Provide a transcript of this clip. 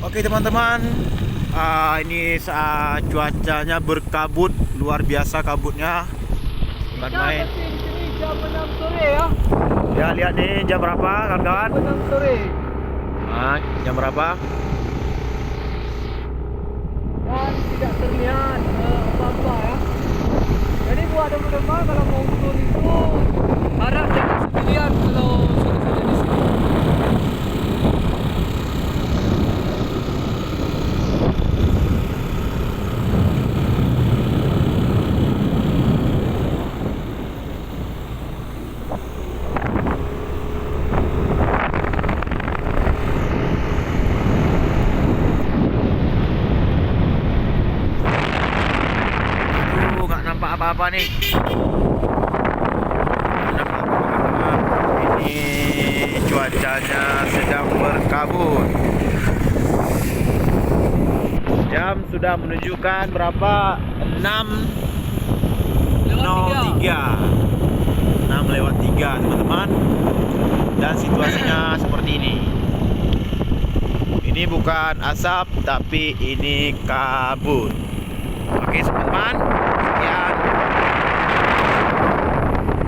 Oke teman-teman, ini saat cuacanya berkabut, luar biasa kabutnya. Bukan main. Ini jam 6 sore ya. Ya lihat nih jam berapa kawan-kawan? 6 sore. Jam berapa? Dan tidak terlihat apa-apa ya. Jadi buat teman-teman kalau mau turun itu harap jangan sendirian kalau sudah di sini. Nggak nampak apa-apa nih. Nggak nampak apa-apa. Ini cuacanya sedang berkabut. Jam sudah menunjukkan berapa? 6.03 teman-teman. Dan situasinya seperti ini. Ini bukan asap tapi ini kabut. Oke teman-teman, sekian.